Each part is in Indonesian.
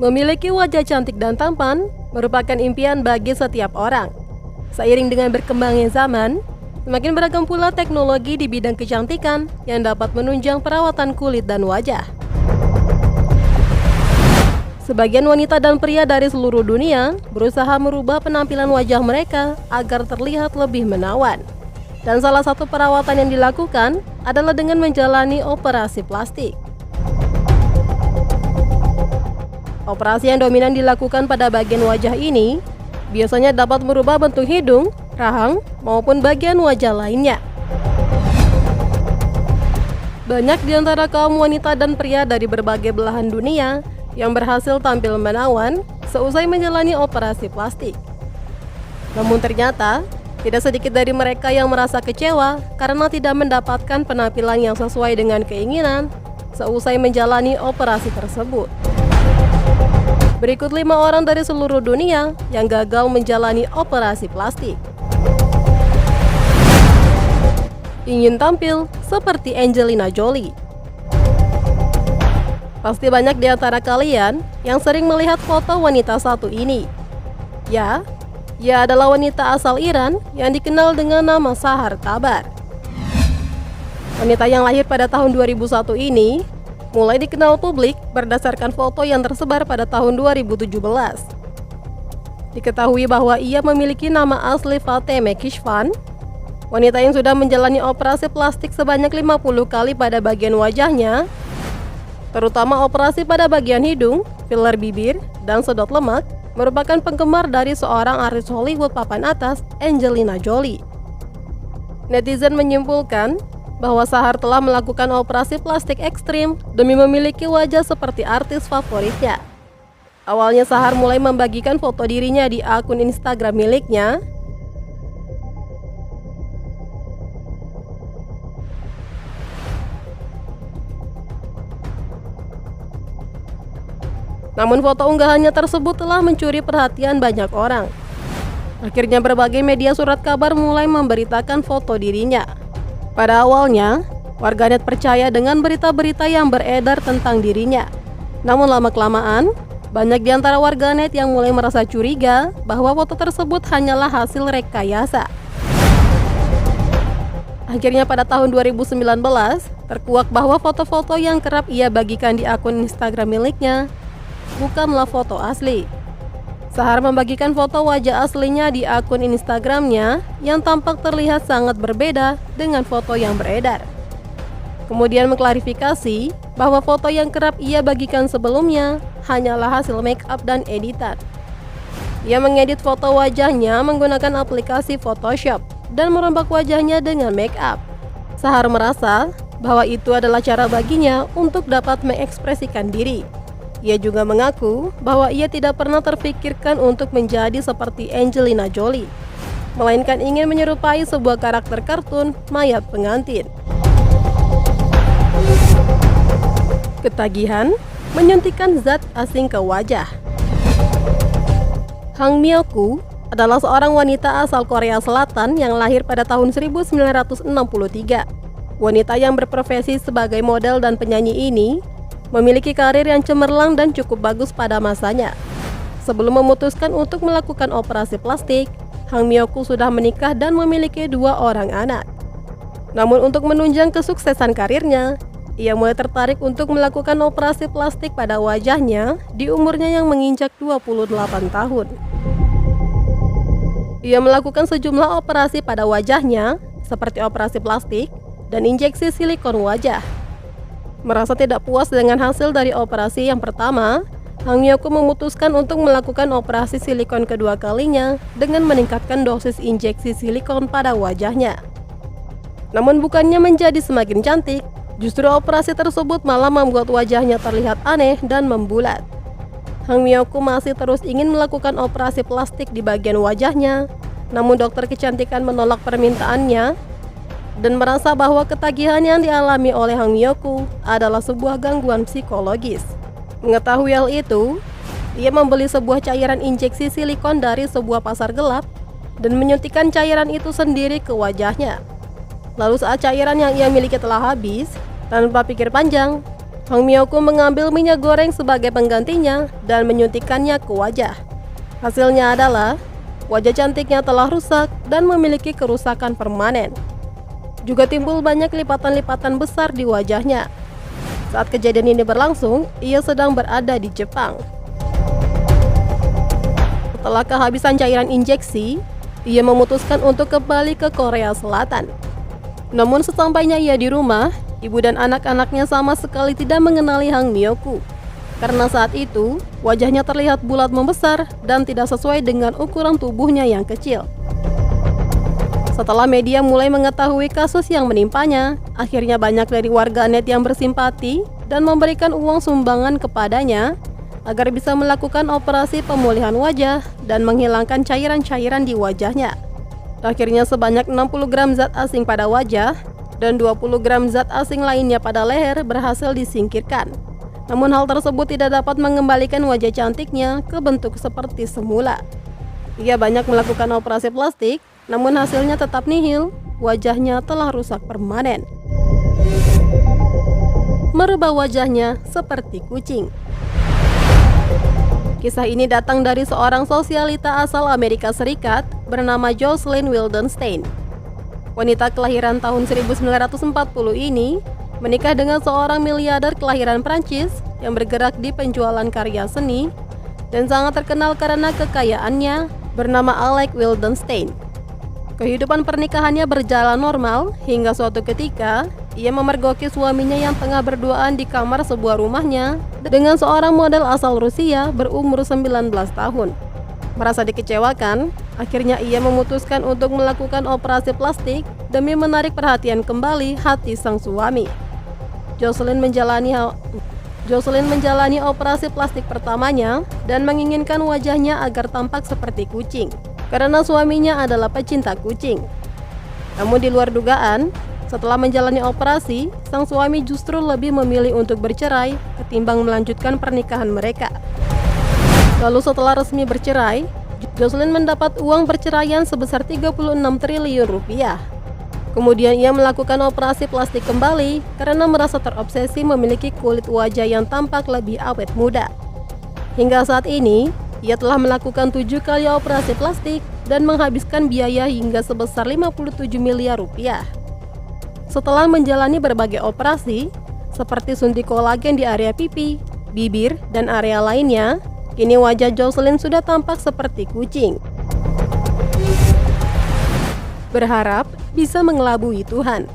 Memiliki wajah cantik dan tampan merupakan impian bagi setiap orang. Seiring dengan berkembangnya zaman, semakin beragam pula teknologi di bidang kecantikan yang dapat menunjang perawatan kulit dan wajah. Sebagian wanita dan pria dari seluruh dunia berusaha merubah penampilan wajah mereka agar terlihat lebih menawan. Dan salah satu perawatan yang dilakukan adalah dengan menjalani operasi plastik. Operasi yang dominan dilakukan pada bagian wajah ini biasanya dapat merubah bentuk hidung, rahang, maupun bagian wajah lainnya. Banyak di antara kaum wanita dan pria dari berbagai belahan dunia yang berhasil tampil menawan seusai menjalani operasi plastik. Namun ternyata, tidak sedikit dari mereka yang merasa kecewa karena tidak mendapatkan penampilan yang sesuai dengan keinginan seusai menjalani operasi tersebut. Berikut 5 orang dari seluruh dunia yang gagal menjalani operasi plastik. Ingin tampil seperti Angelina Jolie. Pasti banyak di antara kalian yang sering melihat foto wanita satu ini. Ya, ia adalah wanita asal Iran yang dikenal dengan nama Sahar Tabar. Wanita yang lahir pada tahun 2001 ini mulai dikenal publik berdasarkan foto yang tersebar pada tahun 2017. Diketahui bahwa ia memiliki nama asli Fateme Kishvan, wanita yang sudah menjalani operasi plastik sebanyak 50 kali pada bagian wajahnya, terutama operasi pada bagian hidung, filler bibir, dan sedot lemak, merupakan penggemar dari seorang artis Hollywood papan atas, Angelina Jolie. Netizen menyimpulkan bahwa Sahar telah melakukan operasi plastik ekstrim demi memiliki wajah seperti artis favoritnya. Awalnya Sahar mulai membagikan foto dirinya di akun Instagram miliknya. Namun foto unggahannya tersebut telah mencuri perhatian banyak orang. Akhirnya berbagai media surat kabar mulai memberitakan foto dirinya. Pada awalnya, warganet percaya dengan berita-berita yang beredar tentang dirinya. Namun lama-kelamaan, banyak di antara warganet yang mulai merasa curiga bahwa foto tersebut hanyalah hasil rekayasa. Akhirnya pada tahun 2019, terkuak bahwa foto-foto yang kerap ia bagikan di akun Instagram miliknya bukanlah foto asli. Sahar membagikan foto wajah aslinya di akun Instagramnya yang tampak terlihat sangat berbeda dengan foto yang beredar. Kemudian mengklarifikasi bahwa foto yang kerap ia bagikan sebelumnya hanyalah hasil make up dan editan. Ia mengedit foto wajahnya menggunakan aplikasi Photoshop dan merombak wajahnya dengan make up. Sahar merasa bahwa itu adalah cara baginya untuk dapat mengekspresikan diri. Ia juga mengaku bahwa ia tidak pernah terpikirkan untuk menjadi seperti Angelina Jolie, melainkan ingin menyerupai sebuah karakter kartun mayat pengantin. Ketagihan menyuntikkan zat asing ke wajah. Hang Myeokgu adalah seorang wanita asal Korea Selatan yang lahir pada tahun 1963. Wanita yang berprofesi sebagai model dan penyanyi ini memiliki karir yang cemerlang dan cukup bagus pada masanya. Sebelum memutuskan untuk melakukan operasi plastik, Hang Myeokgu sudah menikah dan memiliki 2 orang anak. Namun untuk menunjang kesuksesan karirnya, ia mulai tertarik untuk melakukan operasi plastik pada wajahnya di umurnya yang menginjak 28 tahun. Ia melakukan sejumlah operasi pada wajahnya, seperti operasi plastik dan injeksi silikon wajah. Merasa tidak puas dengan hasil dari operasi yang pertama, Hang Myeokgu memutuskan untuk melakukan operasi silikon kedua kalinya dengan meningkatkan dosis injeksi silikon pada wajahnya. Namun bukannya menjadi semakin cantik, justru operasi tersebut malah membuat wajahnya terlihat aneh dan membulat. Hang Myeokgu masih terus ingin melakukan operasi plastik di bagian wajahnya, namun dokter kecantikan menolak permintaannya dan merasa bahwa ketagihan yang dialami oleh Hang Myeokgu adalah sebuah gangguan psikologis. Mengetahui hal itu, ia membeli sebuah cairan injeksi silikon dari sebuah pasar gelap dan menyuntikkan cairan itu sendiri ke wajahnya. Lalu saat cairan yang ia miliki telah habis, tanpa pikir panjang, Hang Myoku mengambil minyak goreng sebagai penggantinya dan menyuntikkannya ke wajah. Hasilnya adalah wajah cantiknya telah rusak dan memiliki kerusakan permanen. Juga timbul banyak lipatan-lipatan besar di wajahnya. Saat kejadian ini berlangsung, ia sedang berada di Jepang. Setelah kehabisan cairan injeksi, ia memutuskan untuk kembali ke Korea Selatan. Namun sesampainya ia di rumah, ibu dan anak-anaknya sama sekali tidak mengenali Hang Myoku. Karena saat itu, wajahnya terlihat bulat membesar dan tidak sesuai dengan ukuran tubuhnya yang kecil. Setelah media mulai mengetahui kasus yang menimpanya, akhirnya banyak dari warganet yang bersimpati dan memberikan uang sumbangan kepadanya agar bisa melakukan operasi pemulihan wajah dan menghilangkan cairan-cairan di wajahnya. Akhirnya sebanyak 60 gram zat asing pada wajah dan 20 gram zat asing lainnya pada leher berhasil disingkirkan. Namun hal tersebut tidak dapat mengembalikan wajah cantiknya ke bentuk seperti semula. Ia banyak melakukan operasi plastik, namun hasilnya tetap nihil, wajahnya telah rusak permanen. Merubah wajahnya seperti kucing. Kisah ini datang dari seorang sosialita asal Amerika Serikat bernama Jocelyn Wildenstein. Wanita kelahiran tahun 1940 ini menikah dengan seorang miliarder kelahiran Prancis yang bergerak di penjualan karya seni dan sangat terkenal karena kekayaannya, bernama Alec Wildenstein. Kehidupan pernikahannya berjalan normal hingga suatu ketika ia memergoki suaminya yang tengah berduaan di kamar sebuah rumahnya dengan seorang model asal Rusia berumur 19 tahun. Merasa dikecewakan, akhirnya ia memutuskan untuk melakukan operasi plastik demi menarik perhatian kembali hati sang suami. Jocelyn menjalani operasi plastik pertamanya dan menginginkan wajahnya agar tampak seperti kucing, karena suaminya adalah pecinta kucing. Namun di luar dugaan, setelah menjalani operasi, sang suami justru lebih memilih untuk bercerai ketimbang melanjutkan pernikahan mereka. Lalu setelah resmi bercerai, Jocelyn mendapat uang perceraian sebesar 36 triliun rupiah. Kemudian ia melakukan operasi plastik kembali karena merasa terobsesi memiliki kulit wajah yang tampak lebih awet muda. Hingga saat ini, ia telah melakukan 7 kali operasi plastik dan menghabiskan biaya hingga sebesar 57 miliar rupiah. Setelah menjalani berbagai operasi, seperti suntik kolagen di area pipi, bibir, dan area lainnya, kini wajah Jocelyn sudah tampak seperti kucing. Berharap bisa mengelabui Tuhan.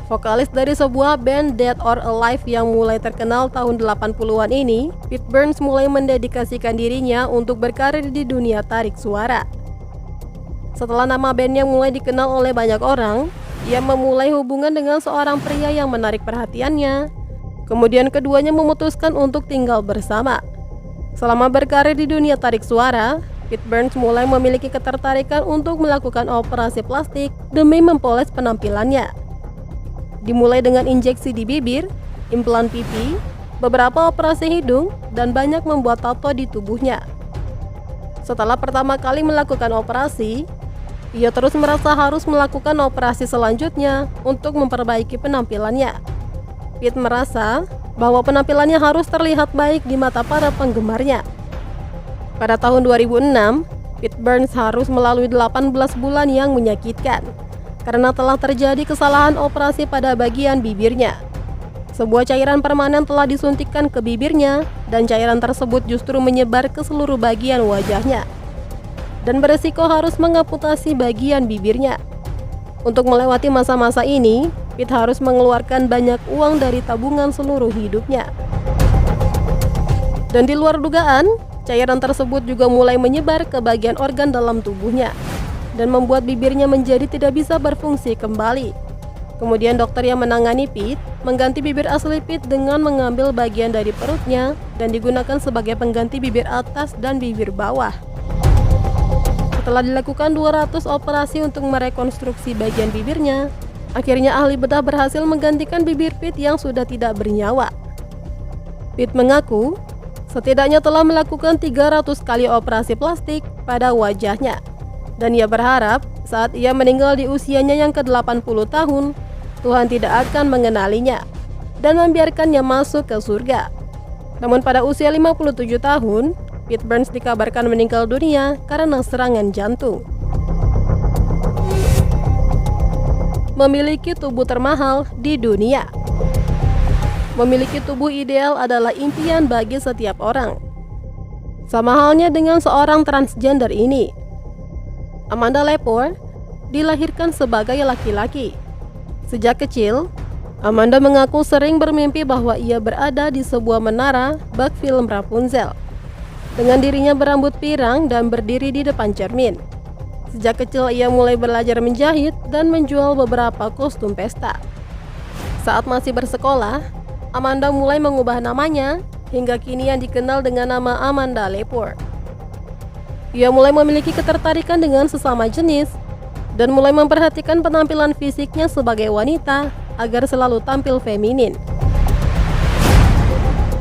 Vokalis dari sebuah band Dead or Alive yang mulai terkenal tahun 80-an ini, Pete Burns mulai mendedikasikan dirinya untuk berkarir di dunia tarik suara. Setelah nama bandnya mulai dikenal oleh banyak orang, ia memulai hubungan dengan seorang pria yang menarik perhatiannya. Kemudian keduanya memutuskan untuk tinggal bersama. Selama berkarir di dunia tarik suara, Pete Burns mulai memiliki ketertarikan untuk melakukan operasi plastik demi mempoles penampilannya. Dimulai dengan injeksi di bibir, implan pipi, beberapa operasi hidung, dan banyak membuat tato di tubuhnya. Setelah pertama kali melakukan operasi, ia terus merasa harus melakukan operasi selanjutnya untuk memperbaiki penampilannya. Pete merasa bahwa penampilannya harus terlihat baik di mata para penggemarnya. Pada tahun 2006, Pete Burns harus melalui 18 bulan yang menyakitkan karena telah terjadi kesalahan operasi pada bagian bibirnya. Sebuah cairan permanen telah disuntikkan ke bibirnya dan cairan tersebut justru menyebar ke seluruh bagian wajahnya dan beresiko harus mengamputasi bagian bibirnya. Untuk melewati masa-masa ini, Pete harus mengeluarkan banyak uang dari tabungan seluruh hidupnya. Dan di luar dugaan, cairan tersebut juga mulai menyebar ke bagian organ dalam tubuhnya dan membuat bibirnya menjadi tidak bisa berfungsi kembali. Kemudian dokter yang menangani Pete mengganti bibir asli Pete dengan mengambil bagian dari perutnya dan digunakan sebagai pengganti bibir atas dan bibir bawah. Setelah dilakukan 200 operasi untuk merekonstruksi bagian bibirnya, akhirnya ahli bedah berhasil menggantikan bibir Pete yang sudah tidak bernyawa. Pete mengaku setidaknya telah melakukan 300 kali operasi plastik pada wajahnya, dan ia berharap saat ia meninggal di usianya yang ke-80 tahun, Tuhan tidak akan mengenalinya. dan membiarkannya masuk ke surga. Namun pada usia 57 tahun, Pete Burns dikabarkan meninggal dunia karena serangan jantung. Memiliki tubuh termahal di dunia. Memiliki tubuh ideal adalah impian bagi setiap orang. Sama halnya dengan seorang transgender ini. Amanda Lepore dilahirkan sebagai laki-laki. Sejak kecil, Amanda mengaku sering bermimpi bahwa ia berada di sebuah menara bak film Rapunzel, dengan dirinya berambut pirang dan berdiri di depan cermin. Sejak kecil ia mulai belajar menjahit dan menjual beberapa kostum pesta. Saat masih bersekolah, Amanda mulai mengubah namanya hingga kini yang dikenal dengan nama Amanda Lepore. Ia mulai memiliki ketertarikan dengan sesama jenis dan mulai memperhatikan penampilan fisiknya sebagai wanita agar selalu tampil feminin.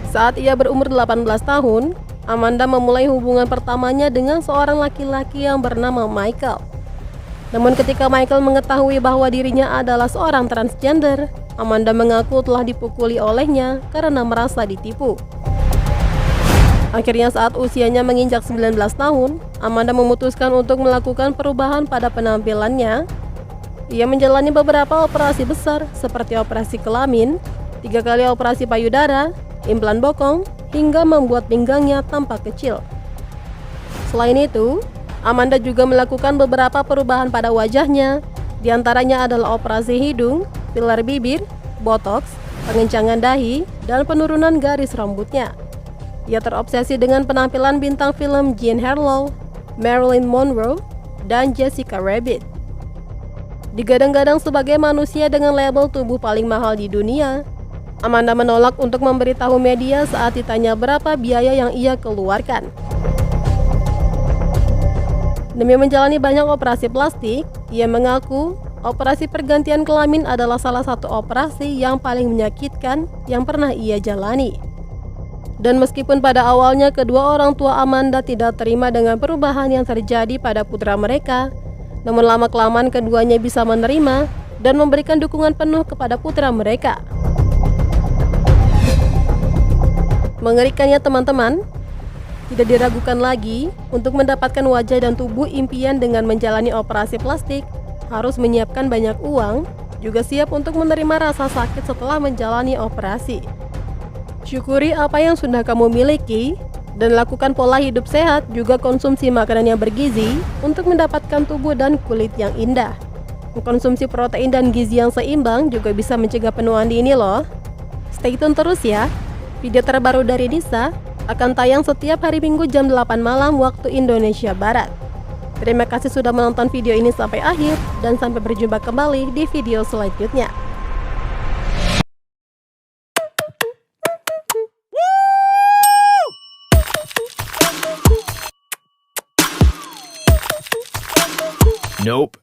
Saat ia berumur 18 tahun, Amanda memulai hubungan pertamanya dengan seorang laki-laki yang bernama Michael. Namun ketika Michael mengetahui bahwa dirinya adalah seorang transgender, Amanda mengaku telah dipukuli olehnya karena merasa ditipu. Akhirnya saat usianya menginjak 19 tahun, Amanda memutuskan untuk melakukan perubahan pada penampilannya. Ia menjalani beberapa operasi besar seperti operasi kelamin, 3 kali operasi payudara, implan bokong, hingga membuat pinggangnya tampak kecil. Selain itu, Amanda juga melakukan beberapa perubahan pada wajahnya, diantaranya adalah operasi hidung, filler bibir, botox, pengencangan dahi, dan penurunan garis rambutnya. Ia terobsesi dengan penampilan bintang film Jean Harlow, Marilyn Monroe, dan Jessica Rabbit. Digadang-gadang sebagai manusia dengan label tubuh paling mahal di dunia, Amanda menolak untuk memberitahu media saat ditanya berapa biaya yang ia keluarkan. Demi menjalani banyak operasi plastik, ia mengaku operasi pergantian kelamin adalah salah satu operasi yang paling menyakitkan yang pernah ia jalani. Dan meskipun pada awalnya kedua orang tua Amanda tidak terima dengan perubahan yang terjadi pada putra mereka, namun lama-kelamaan keduanya bisa menerima dan memberikan dukungan penuh kepada putra mereka. Mengerikannya teman-teman, tidak diragukan lagi untuk mendapatkan wajah dan tubuh impian dengan menjalani operasi plastik, harus menyiapkan banyak uang, juga siap untuk menerima rasa sakit setelah menjalani operasi. Syukuri apa yang sudah kamu miliki dan lakukan pola hidup sehat, juga konsumsi makanan yang bergizi untuk mendapatkan tubuh dan kulit yang indah. Mengkonsumsi protein dan gizi yang seimbang juga bisa mencegah penuaan dini loh. Stay tune terus ya. Video terbaru dari Nisa akan tayang setiap hari Minggu jam 8 malam waktu Indonesia Barat. Terima kasih sudah menonton video ini sampai akhir dan sampai berjumpa kembali di video selanjutnya. Nope.